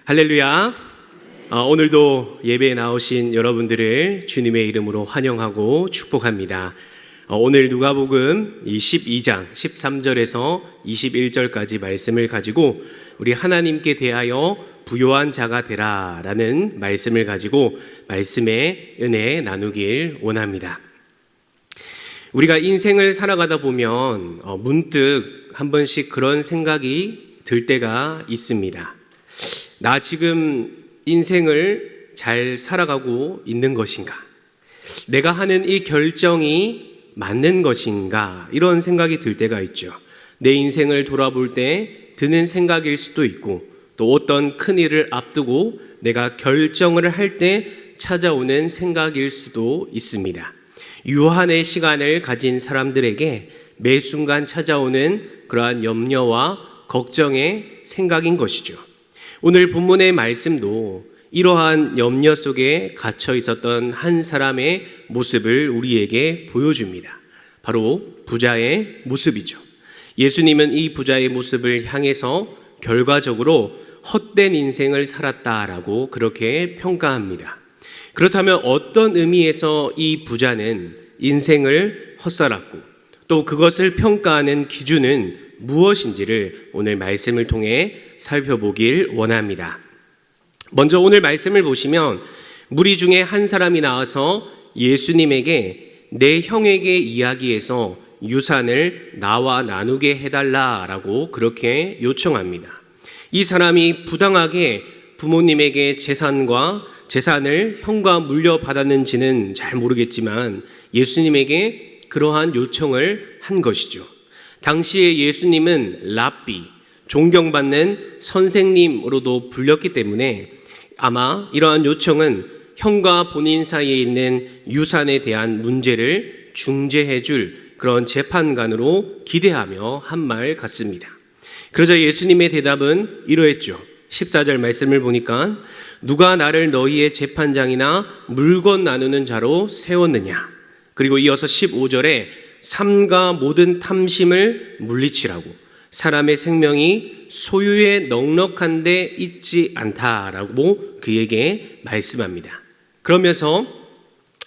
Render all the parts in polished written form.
할렐루야. 오늘도 예배에 나오신 여러분들을 주님의 이름으로 환영하고 축복합니다. 오늘 누가복음 12장 13절에서 21절까지 말씀을 가지고 우리 하나님께 대하여 부요한 자가 되라 라는 말씀을 가지고 말씀의 은혜 나누길 원합니다. 우리가 인생을 살아가다 보면 문득 한 번씩 그런 생각이 들 때가 있습니다. 나 지금 인생을 잘 살아가고 있는 것인가? 내가 하는 이 결정이 맞는 것인가? 이런 생각이 들 때가 있죠. 내 인생을 돌아볼 때 드는 생각일 수도 있고 또 어떤 큰 일을 앞두고 내가 결정을 할 때 찾아오는 생각일 수도 있습니다. 유한의 시간을 가진 사람들에게 매 순간 찾아오는 그러한 염려와 걱정의 생각인 것이죠. 오늘 본문의 말씀도 이러한 염려 속에 갇혀 있었던 한 사람의 모습을 우리에게 보여줍니다. 바로 부자의 모습이죠. 예수님은 이 부자의 모습을 향해서 결과적으로 헛된 인생을 살았다라고 그렇게 평가합니다. 그렇다면 어떤 의미에서 이 부자는 인생을 헛살았고 또 그것을 평가하는 기준은 무엇인지를 오늘 말씀을 통해 살펴보길 원합니다. 먼저 오늘 말씀을 보시면 무리 중에 한 사람이 나와서 예수님에게 내 형에게 이야기해서 유산을 나와 나누게 해달라라고 그렇게 요청합니다. 이 사람이 부당하게 부모님에게 재산을 형과 물려받았는지는 잘 모르겠지만 예수님에게 그러한 요청을 한 것이죠. 당시에 예수님은 랍비, 존경받는 선생님으로도 불렸기 때문에 아마 이러한 요청은 형과 본인 사이에 있는 유산에 대한 문제를 중재해 줄 그런 재판관으로 기대하며 한 말 같습니다. 그러자 예수님의 대답은 이러했죠. 14절 말씀을 보니까 누가 나를 너희의 재판장이나 물건 나누는 자로 세웠느냐. 그리고 이어서 15절에 삼가 모든 탐심을 물리치라고 사람의 생명이 소유에 넉넉한 데 있지 않다라고 그에게 말씀합니다. 그러면서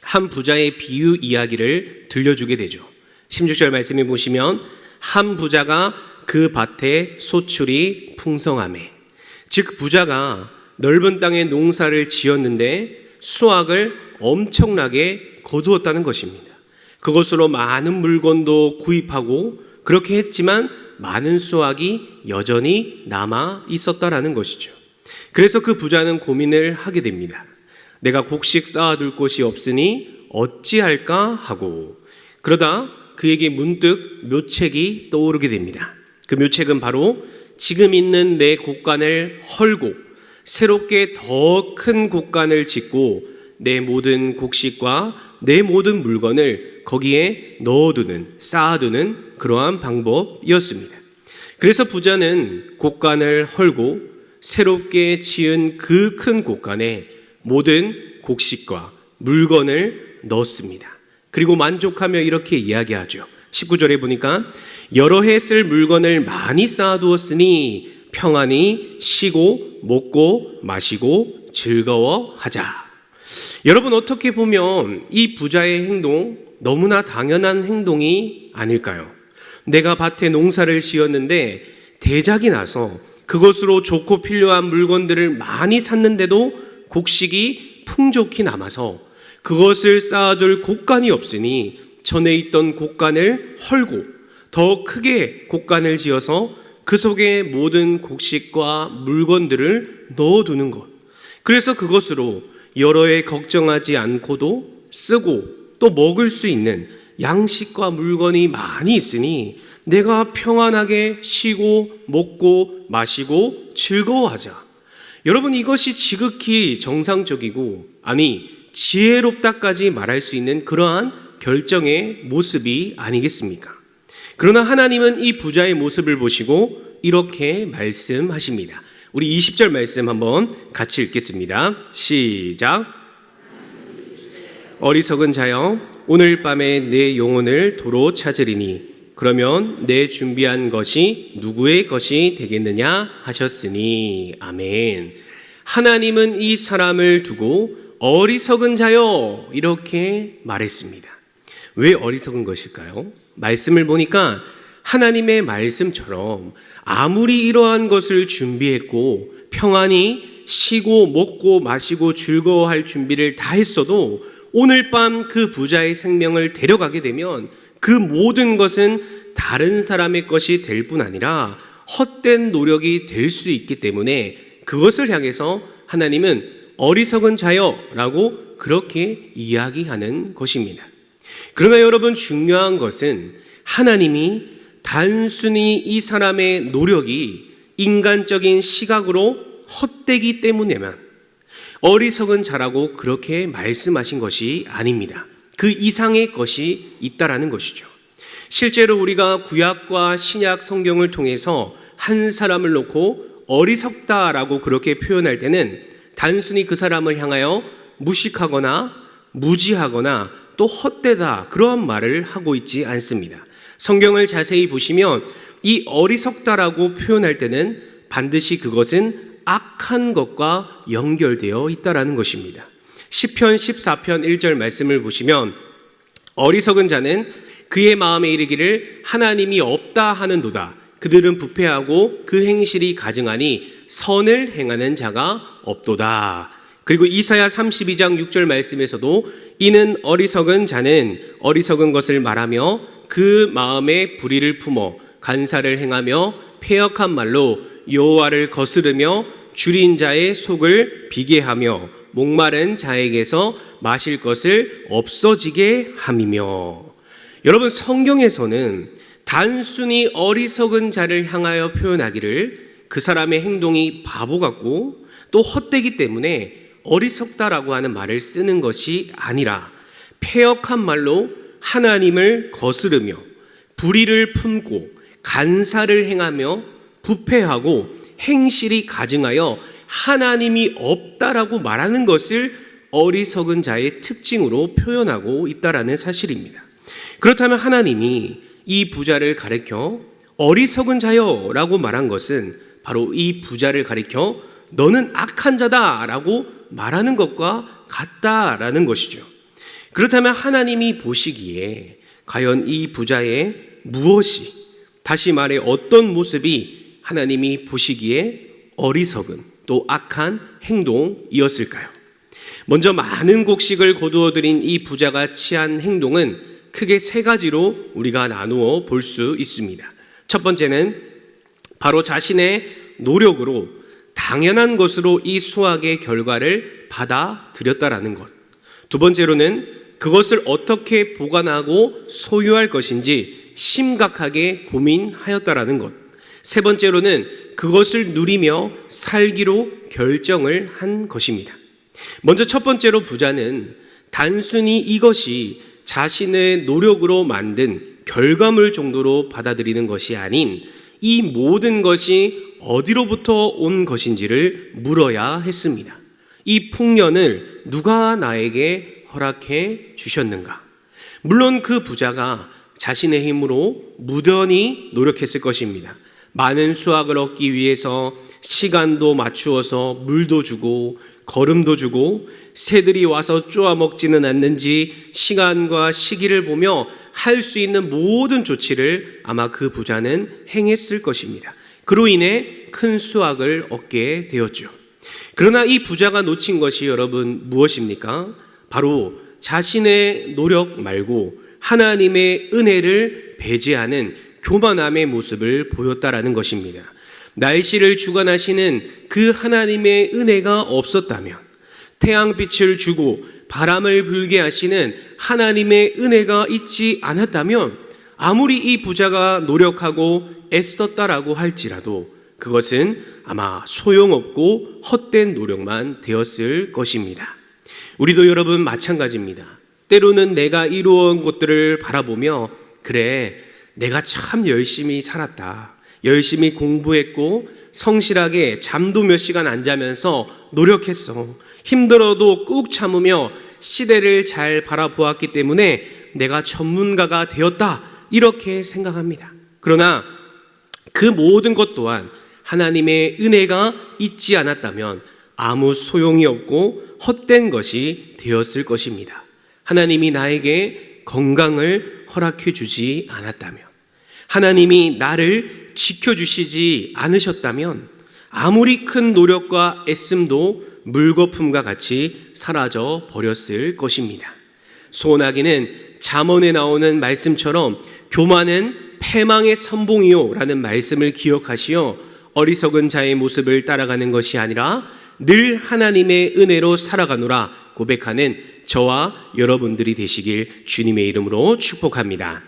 한 부자의 비유 이야기를 들려주게 되죠. 16절 말씀에 보시면 한 부자가 그 밭에 소출이 풍성하매, 즉 부자가 넓은 땅에 농사를 지었는데 수확을 엄청나게 거두었다는 것입니다. 그것으로 많은 물건도 구입하고 그렇게 했지만 많은 수확이 여전히 남아 있었다라는 것이죠. 그래서 그 부자는 고민을 하게 됩니다. 내가 곡식 쌓아둘 곳이 없으니 어찌할까 하고, 그러다 그에게 문득 묘책이 떠오르게 됩니다. 그 묘책은 바로 지금 있는 내 곳간을 헐고 새롭게 더 큰 곳간을 짓고 내 모든 곡식과 내 모든 물건을 거기에 넣어두는, 쌓아두는 그러한 방법이었습니다. 그래서 부자는 곳간을 헐고 새롭게 지은 그 큰 곳간에 모든 곡식과 물건을 넣었습니다. 그리고 만족하며 이렇게 이야기하죠. 19절에 보니까 여러 해 쓸 물건을 많이 쌓아두었으니 평안히 쉬고 먹고 마시고 즐거워하자. 여러분, 어떻게 보면 이 부자의 행동 너무나 당연한 행동이 아닐까요? 내가 밭에 농사를 지었는데 대작이 나서 그것으로 좋고 필요한 물건들을 많이 샀는데도 곡식이 풍족히 남아서 그것을 쌓아둘 곳간이 없으니 전에 있던 곳간을 헐고 더 크게 곳간을 지어서 그 속에 모든 곡식과 물건들을 넣어두는 것. 그래서 그것으로 여러 해 걱정하지 않고도 쓰고 또 먹을 수 있는 양식과 물건이 많이 있으니 내가 평안하게 쉬고 먹고 마시고 즐거워하자. 여러분, 이것이 지극히 정상적이고 지혜롭다까지 말할 수 있는 그러한 결정의 모습이 아니겠습니까? 그러나 하나님은 이 부자의 모습을 보시고 이렇게 말씀하십니다. 우리 20절 말씀 한번 같이 읽겠습니다. 시작. 어리석은 자여, 오늘 밤에 내 영혼을 도로 찾으리니 그러면 내 준비한 것이 누구의 것이 되겠느냐 하셨으니. 아멘. 하나님은 이 사람을 두고 어리석은 자요 이렇게 말했습니다. 왜 어리석은 것일까요? 말씀을 보니까 하나님의 말씀처럼 아무리 이러한 것을 준비했고 평안히 쉬고 먹고 마시고 즐거워할 준비를 다 했어도 오늘 밤 그 부자의 생명을 데려가게 되면 그 모든 것은 다른 사람의 것이 될 뿐 아니라 헛된 노력이 될 수 있기 때문에 그것을 향해서 하나님은 어리석은 자여 라고 그렇게 이야기하는 것입니다. 그러나 여러분, 중요한 것은 하나님이 단순히 이 사람의 노력이 인간적인 시각으로 헛되기 때문에만 어리석은 자라고 그렇게 말씀하신 것이 아닙니다. 그 이상의 것이 있다라는 것이죠. 실제로 우리가 구약과 신약 성경을 통해서 한 사람을 놓고 어리석다라고 그렇게 표현할 때는 단순히 그 사람을 향하여 무식하거나 무지하거나 또 헛되다 그러한 말을 하고 있지 않습니다. 성경을 자세히 보시면 이 어리석다라고 표현할 때는 반드시 그것은 악한 것과 연결되어 있다라는 것입니다. 시편 14편 1절 말씀을 보시면 어리석은 자는 그의 마음에 이르기를 하나님이 없다 하는도다. 그들은 부패하고 그 행실이 가증하니 선을 행하는 자가 없도다. 그리고 이사야 32장 6절 말씀에서도 이는 어리석은 자는 어리석은 것을 말하며 그 마음에 불의를 품어 간사를 행하며 패역한 말로 여호와를 거스르며 줄인 자의 속을 비게 하며 목마른 자에게서 마실 것을 없어지게 함이며. 여러분, 성경에서는 단순히 어리석은 자를 향하여 표현하기를 그 사람의 행동이 바보 같고 또 헛되기 때문에 어리석다라고 하는 말을 쓰는 것이 아니라 패역한 말로 하나님을 거스르며 불의를 품고 간사를 행하며 부패하고 행실이 가증하여 하나님이 없다라고 말하는 것을 어리석은 자의 특징으로 표현하고 있다라는 사실입니다. 그렇다면 하나님이 이 부자를 가리켜 어리석은 자여 라고 말한 것은 바로 이 부자를 가리켜 너는 악한 자다 라고 말하는 것과 같다라는 것이죠. 그렇다면 하나님이 보시기에 과연 이 부자의 무엇이, 다시 말해 어떤 모습이 하나님이 보시기에 어리석은 또 악한 행동이었을까요? 먼저 많은 곡식을 거두어들인 이 부자가 취한 행동은 크게 세 가지로 우리가 나누어 볼 수 있습니다. 첫 번째는 바로 자신의 노력으로 당연한 것으로 이 수확의 결과를 받아들였다라는 것. 두 번째로는 그것을 어떻게 보관하고 소유할 것인지 심각하게 고민하였다라는 것. 세 번째로는 그것을 누리며 살기로 결정을 한 것입니다. 먼저 첫 번째로 부자는 단순히 이것이 자신의 노력으로 만든 결과물 정도로 받아들이는 것이 아닌 이 모든 것이 어디로부터 온 것인지를 물어야 했습니다. 이 풍년을 누가 나에게 허락해 주셨는가? 물론 그 부자가 자신의 힘으로 무던히 노력했을 것입니다. 많은 수확을 얻기 위해서 시간도 맞추어서 물도 주고 거름도 주고 새들이 와서 쪼아 먹지는 않는지 시간과 시기를 보며 할 수 있는 모든 조치를 아마 그 부자는 행했을 것입니다. 그로 인해 큰 수확을 얻게 되었죠. 그러나 이 부자가 놓친 것이 여러분 무엇입니까? 바로 자신의 노력 말고 하나님의 은혜를 배제하는 교만함의 모습을 보였다라는 것입니다. 날씨를 주관하시는 그 하나님의 은혜가 없었다면, 태양빛을 주고 바람을 불게 하시는 하나님의 은혜가 있지 않았다면 아무리 이 부자가 노력하고 애썼다라고 할지라도 그것은 아마 소용없고 헛된 노력만 되었을 것입니다. 우리도 여러분 마찬가지입니다. 때로는 내가 이루어온 것들을 바라보며 그래, 내가 참 열심히 살았다. 열심히 공부했고 성실하게 잠도 몇 시간 안 자면서 노력했어. 힘들어도 꾹 참으며 시대를 잘 바라보았기 때문에 내가 전문가가 되었다. 이렇게 생각합니다. 그러나 그 모든 것 또한 하나님의 은혜가 있지 않았다면 아무 소용이 없고 헛된 것이 되었을 것입니다. 하나님이 나에게 건강을 허락해 주지 않았다면, 하나님이 나를 지켜주시지 않으셨다면 아무리 큰 노력과 애씀도 물거품과 같이 사라져 버렸을 것입니다. 소나기는 잠언에 나오는 말씀처럼 교만은 패망의 선봉이요 라는 말씀을 기억하시어 어리석은 자의 모습을 따라가는 것이 아니라 늘 하나님의 은혜로 살아가노라 고백하는 저와 여러분들이 되시길 주님의 이름으로 축복합니다.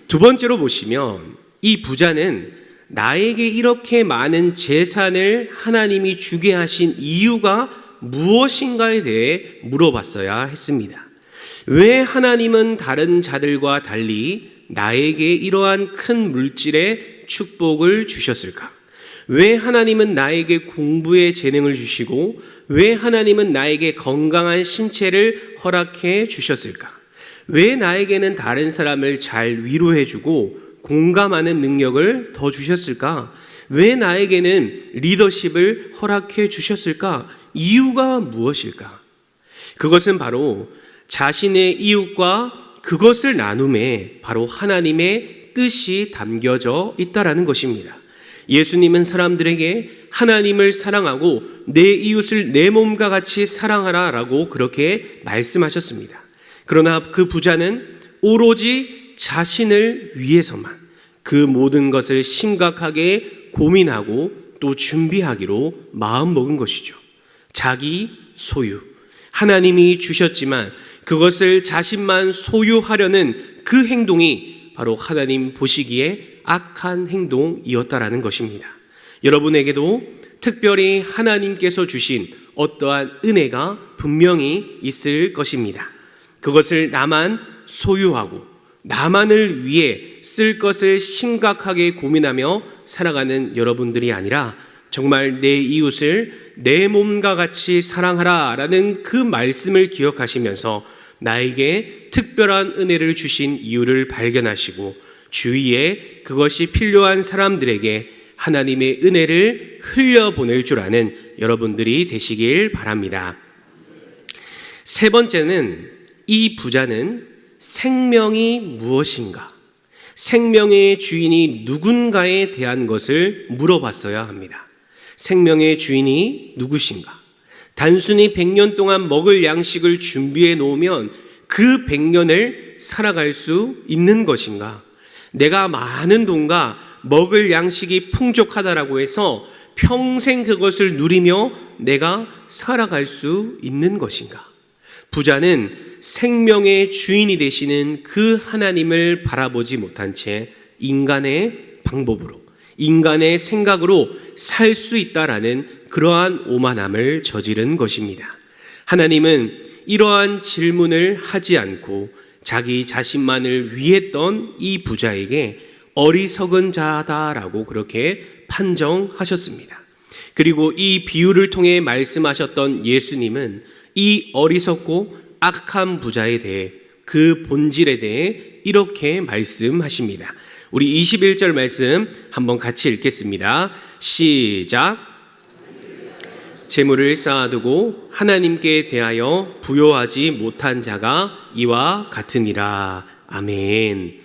두 번째로 보시면 이 부자는 나에게 이렇게 많은 재산을 하나님이 주게 하신 이유가 무엇인가에 대해 물어봤어야 했습니다. 왜 하나님은 다른 자들과 달리 나에게 이러한 큰 물질의 축복을 주셨을까? 왜 하나님은 나에게 공부의 재능을 주시고 왜 하나님은 나에게 건강한 신체를 허락해 주셨을까? 왜 나에게는 다른 사람을 잘 위로해주고 공감하는 능력을 더 주셨을까? 왜 나에게는 리더십을 허락해 주셨을까? 이유가 무엇일까? 그것은 바로 자신의 이웃과 그것을 나눔에 바로 하나님의 뜻이 담겨져 있다라는 것입니다. 예수님은 사람들에게 하나님을 사랑하고 내 이웃을 내 몸과 같이 사랑하라 라고 그렇게 말씀하셨습니다. 그러나 그 부자는 오로지 자신을 위해서만 그 모든 것을 심각하게 고민하고 또 준비하기로 마음먹은 것이죠. 자기 소유, 하나님이 주셨지만 그것을 자신만 소유하려는 그 행동이 바로 하나님 보시기에 악한 행동이었다라는 것입니다. 여러분에게도 특별히 하나님께서 주신 어떠한 은혜가 분명히 있을 것입니다. 그것을 나만 소유하고 나만을 위해 쓸 것을 심각하게 고민하며 살아가는 여러분들이 아니라 정말 내 이웃을 내 몸과 같이 사랑하라 라는 그 말씀을 기억하시면서 나에게 특별한 은혜를 주신 이유를 발견하시고 주위에 그것이 필요한 사람들에게 하나님의 은혜를 흘려보낼 줄 아는 여러분들이 되시길 바랍니다. 세 번째는 이 부자는 생명이 무엇인가, 생명의 주인이 누군가에 대한 것을 물어봤어야 합니다. 생명의 주인이 누구신가? 단순히 100년 동안 먹을 양식을 준비해 놓으면 그 100년을 살아갈 수 있는 것인가? 내가 많은 돈과 먹을 양식이 풍족하다라고 해서 평생 그것을 누리며 내가 살아갈 수 있는 것인가? 부자는 생명의 주인이 되시는 그 하나님을 바라보지 못한 채 인간의 방법으로, 인간의 생각으로 살 수 있다라는 그러한 오만함을 저지른 것입니다. 하나님은 이러한 질문을 하지 않고 자기 자신만을 위했던 이 부자에게 어리석은 자다라고 그렇게 판정하셨습니다. 그리고 이 비유를 통해 말씀하셨던 예수님은 이 어리석고 악한 부자에 대해, 그 본질에 대해 이렇게 말씀하십니다. 우리 21절 말씀 한번 같이 읽겠습니다. 시작. 재물을 쌓아두고 하나님께 대하여 부요하지 못한 자가 이와 같으니라. 아멘.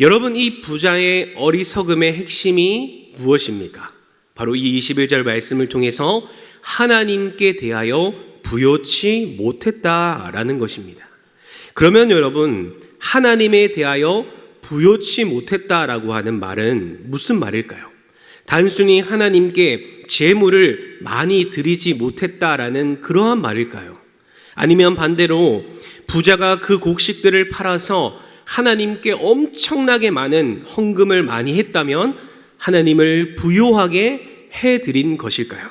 여러분, 이 부자의 어리석음의 핵심이 무엇입니까? 바로 이 21절 말씀을 통해서 하나님께 대하여 부요치 못했다라는 것입니다. 그러면 여러분, 하나님에 대하여 부요치 못했다라고 하는 말은 무슨 말일까요? 단순히 하나님께 재물을 많이 드리지 못했다라는 그러한 말일까요? 아니면 반대로 부자가 그 곡식들을 팔아서 하나님께 엄청나게 많은 헌금을 많이 했다면 하나님을 부요하게 해드린 것일까요?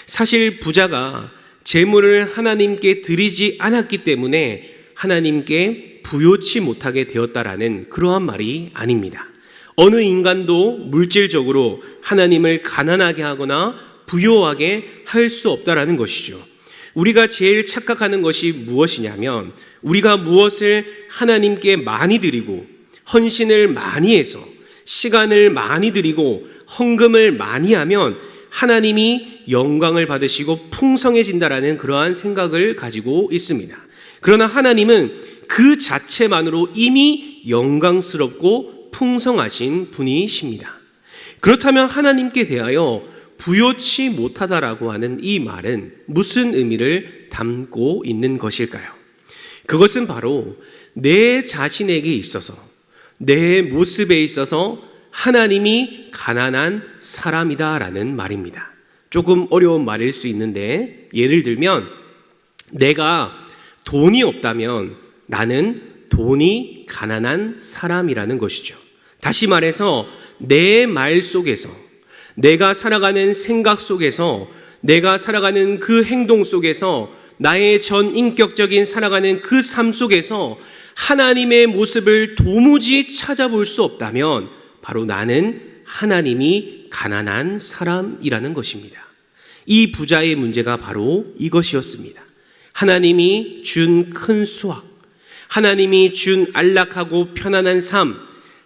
사실 부자가 재물을 하나님께 드리지 않았기 때문에 하나님께 부요치 못하게 되었다라는 그러한 말이 아닙니다. 어느 인간도 물질적으로 하나님을 가난하게 하거나 부요하게 할 수 없다라는 것이죠. 우리가 제일 착각하는 것이 무엇이냐면, 우리가 무엇을 하나님께 많이 드리고 헌신을 많이 해서 시간을 많이 드리고 헌금을 많이 하면 하나님이 영광을 받으시고 풍성해진다라는 그러한 생각을 가지고 있습니다. 그러나 하나님은 그 자체만으로 이미 영광스럽고 풍성하신 분이십니다. 그렇다면 하나님께 대하여 부요치 못하다라고 하는 이 말은 무슨 의미를 담고 있는 것일까요? 그것은 바로 내 자신에게 있어서, 내 모습에 있어서 하나님이 가난한 사람이다라는 말입니다. 조금 어려운 말일 수 있는데, 예를 들면 내가 돈이 없다면 나는 돈이 가난한 사람이라는 것이죠. 다시 말해서 내 말 속에서, 내가 살아가는 생각 속에서, 내가 살아가는 그 행동 속에서, 나의 전인격적인 살아가는 그 삶 속에서 하나님의 모습을 도무지 찾아볼 수 없다면 바로 나는 하나님이 가난한 사람이라는 것입니다. 이 부자의 문제가 바로 이것이었습니다. 하나님이 준 큰 수확, 하나님이 준 안락하고 편안한 삶,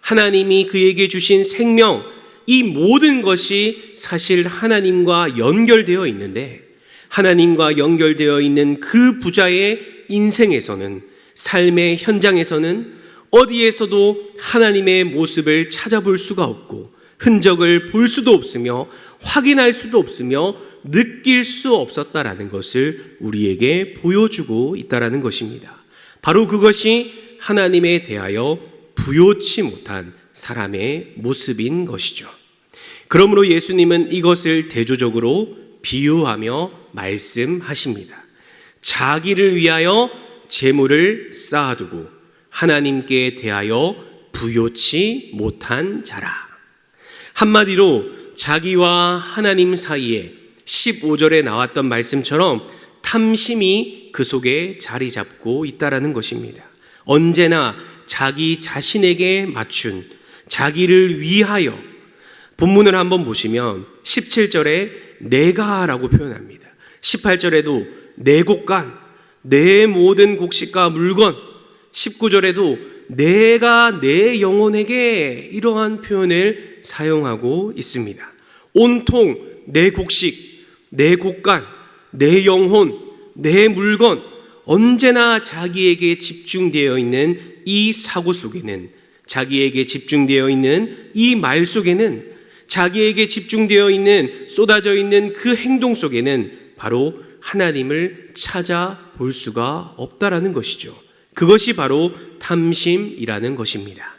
하나님이 그에게 주신 생명, 이 모든 것이 사실 하나님과 연결되어 있는데, 하나님과 연결되어 있는 그 부자의 인생에서는, 삶의 현장에서는 어디에서도 하나님의 모습을 찾아볼 수가 없고 흔적을 볼 수도 없으며 확인할 수도 없으며 느낄 수 없었다라는 것을 우리에게 보여주고 있다라는 것입니다. 바로 그것이 하나님에 대하여 부요치 못한 사람의 모습인 것이죠. 그러므로 예수님은 이것을 대조적으로 비유하며 말씀하십니다. 자기를 위하여 재물을 쌓아두고 하나님께 대하여 부요치 못한 자라. 한마디로 자기와 하나님 사이에 15절에 나왔던 말씀처럼 탐심이 그 속에 자리 잡고 있다라는 것입니다. 언제나 자기 자신에게 맞춘, 자기를 위하여, 본문을 한번 보시면 17절에 내가라고 표현합니다. 18절에도 내 곡간, 내 모든 곡식과 물건, 19절에도 내가 내 영혼에게, 이러한 표현을 사용하고 있습니다. 온통 내 곡식, 내 곡간, 내 영혼, 내 물건, 언제나 자기에게 집중되어 있는 이 사고 속에는, 자기에게 집중되어 있는 이 말 속에는, 자기에게 집중되어 있는, 쏟아져 있는 그 행동 속에는 바로 하나님을 찾아볼 수가 없다라는 것이죠. 그것이 바로 탐심이라는 것입니다.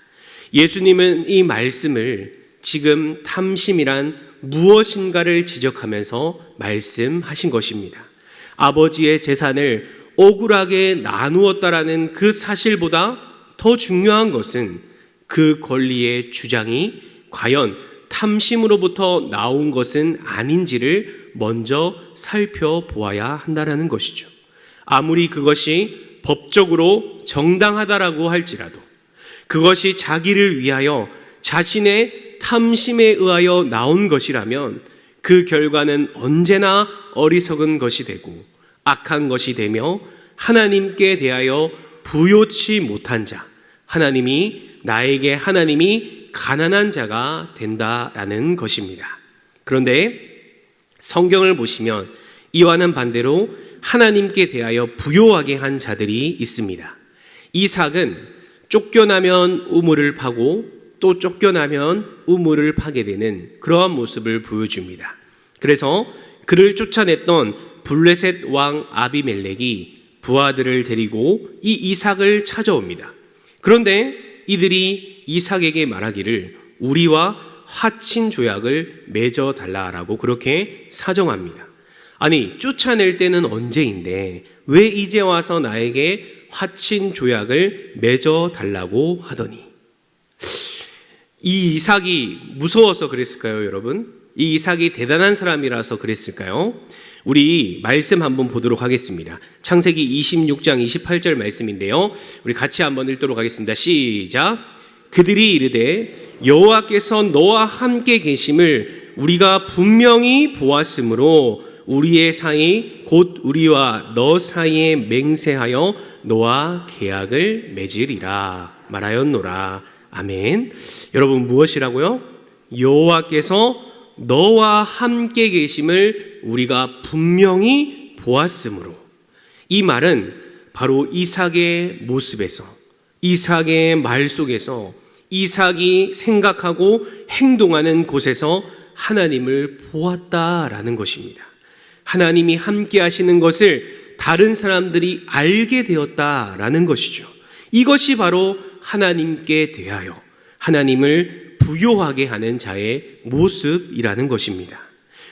예수님은 이 말씀을 지금 탐심이란 무엇인가를 지적하면서 말씀하신 것입니다. 아버지의 재산을 억울하게 나누었다라는 그 사실보다 더 중요한 것은 그 권리의 주장이 과연 탐심으로부터 나온 것은 아닌지를 먼저 살펴보아야 한다는 것이죠. 아무리 그것이 법적으로 정당하다라고 할지라도, 그것이 자기를 위하여 자신의 탐심에 의하여 나온 것이라면 그 결과는 언제나 어리석은 것이 되고 악한 것이 되며 하나님께 대하여 부요치 못한 자, 나에게 하나님이 가난한 자가 된다라는 것입니다. 그런데 성경을 보시면 이와는 반대로 하나님께 대하여 부요하게 한 자들이 있습니다. 이삭은 쫓겨나면 우물을 파고 또 쫓겨나면 우물을 파게 되는 그러한 모습을 보여줍니다. 그래서 그를 쫓아냈던 블레셋 왕 아비멜렉이 부하들을 데리고 이 이삭을 찾아옵니다. 그런데 이들이 이삭에게 말하기를 우리와 화친 조약을 맺어달라라고 그렇게 사정합니다. 아니, 쫓아낼 때는 언제인데 왜 이제 와서 나에게 화친 조약을 맺어달라고 하더니, 이 이삭이 무서워서 그랬을까요, 여러분? 이 이삭이 대단한 사람이라서 그랬을까요? 우리 말씀 한번 보도록 하겠습니다. 창세기 26장 28절 말씀인데요, 우리 같이 한번 읽도록 하겠습니다. 시작. 그들이 이르되 여호와께서 너와 함께 계심을 우리가 분명히 보았으므로 우리의 사이 곧 우리와 너 사이에 맹세하여 너와 계약을 맺으리라 말하였노라. 아멘. 여러분, 무엇이라고요? 여호와께서 너와 함께 계심을 우리가 분명히 보았으므로. 이 말은 바로 이삭의 모습에서, 이삭의 말 속에서, 이삭이 생각하고 행동하는 곳에서 하나님을 보았다라는 것입니다. 하나님이 함께 하시는 것을 다른 사람들이 알게 되었다라는 것이죠. 이것이 바로 하나님께 대하여 하나님을 부요하게 하는 자의 모습이라는 것입니다.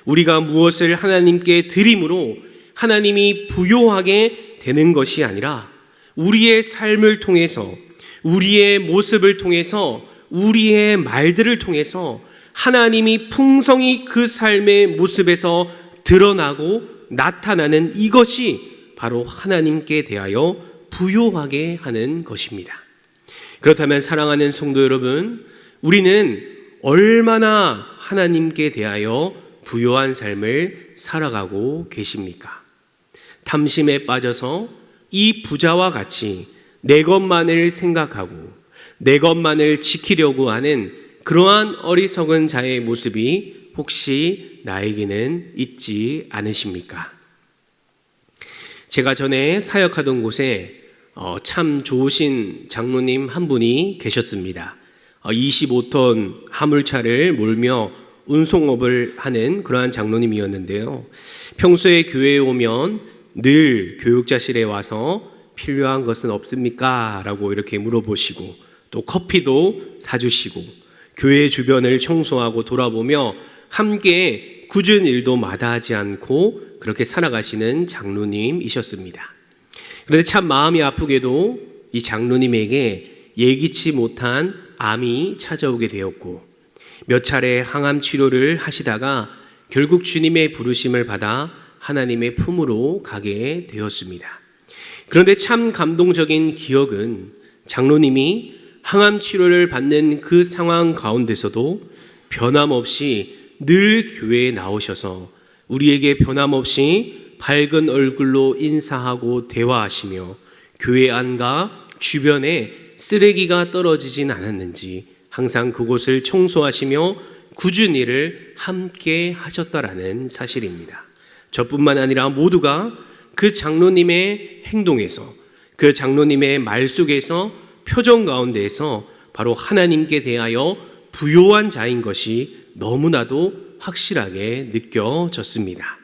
우리가 무엇을 하나님께 드림으로 하나님이 부요하게 되는 것이 아니라 우리의 삶을 통해서, 우리의 모습을 통해서, 우리의 말들을 통해서 하나님이 풍성히 그 삶의 모습에서 드러나고 나타나는 이것이 바로 하나님께 대하여 부요하게 하는 것입니다. 그렇다면 사랑하는 성도 여러분, 우리는 얼마나 하나님께 대하여 부요한 삶을 살아가고 계십니까? 탐심에 빠져서 이 부자와 같이 내 것만을 생각하고 내 것만을 지키려고 하는 그러한 어리석은 자의 모습이 혹시 나에게는 있지 않으십니까? 제가 전에 사역하던 곳에 참 좋으신 장로님 한 분이 계셨습니다. 25톤 화물차를 몰며 운송업을 하는 그러한 장로님이었는데요. 평소에 교회에 오면 늘 교육자실에 와서 필요한 것은 없습니까? 라고 이렇게 물어보시고 또 커피도 사주시고 교회 주변을 청소하고 돌아보며 함께 굳은 일도 마다하지 않고 그렇게 살아가시는 장로님이셨습니다. 그런데 참 마음이 아프게도 이 장로님에게 예기치 못한 암이 찾아오게 되었고 몇 차례 항암 치료를 하시다가 결국 주님의 부르심을 받아 하나님의 품으로 가게 되었습니다. 그런데 참 감동적인 기억은 장로님이 항암 치료를 받는 그 상황 가운데서도 변함없이 늘 교회에 나오셔서 우리에게 변함없이 밝은 얼굴로 인사하고 대화하시며 교회 안과 주변에 쓰레기가 떨어지진 않았는지 항상 그곳을 청소하시며 굳은 일을 함께 하셨다라는 사실입니다. 저뿐만 아니라 모두가 그 장로님의 행동에서, 그 장로님의 말 속에서, 표정 가운데에서 바로 하나님께 대하여 부요한 자인 것이 너무나도 확실하게 느껴졌습니다.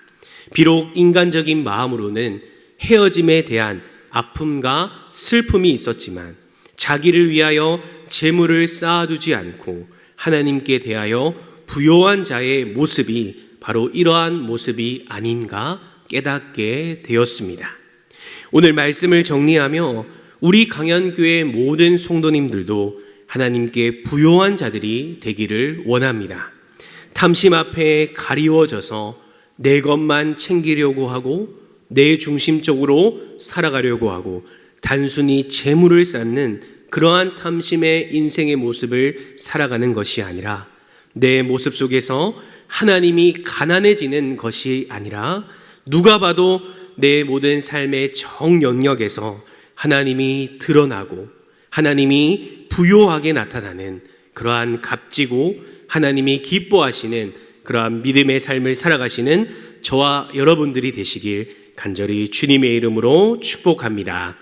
비록 인간적인 마음으로는 헤어짐에 대한 아픔과 슬픔이 있었지만 자기를 위하여 재물을 쌓아두지 않고 하나님께 대하여 부요한 자의 모습이 바로 이러한 모습이 아닌가 깨닫게 되었습니다. 오늘 말씀을 정리하며 우리 강연교회 모든 성도님들도 하나님께 부요한 자들이 되기를 원합니다. 탐심 앞에 가리워져서 내 것만 챙기려고 하고 내 중심적으로 살아가려고 하고 단순히 재물을 쌓는 그러한 탐심의 인생의 모습을 살아가는 것이 아니라 내 모습 속에서 하나님이 가난해지는 것이 아니라 누가 봐도 내 모든 삶의 정영역에서 하나님이 드러나고 하나님이 부요하게 나타나는 그러한 값지고 하나님이 기뻐하시는 그러한 믿음의 삶을 살아가시는 저와 여러분들이 되시길 간절히 주님의 이름으로 축복합니다.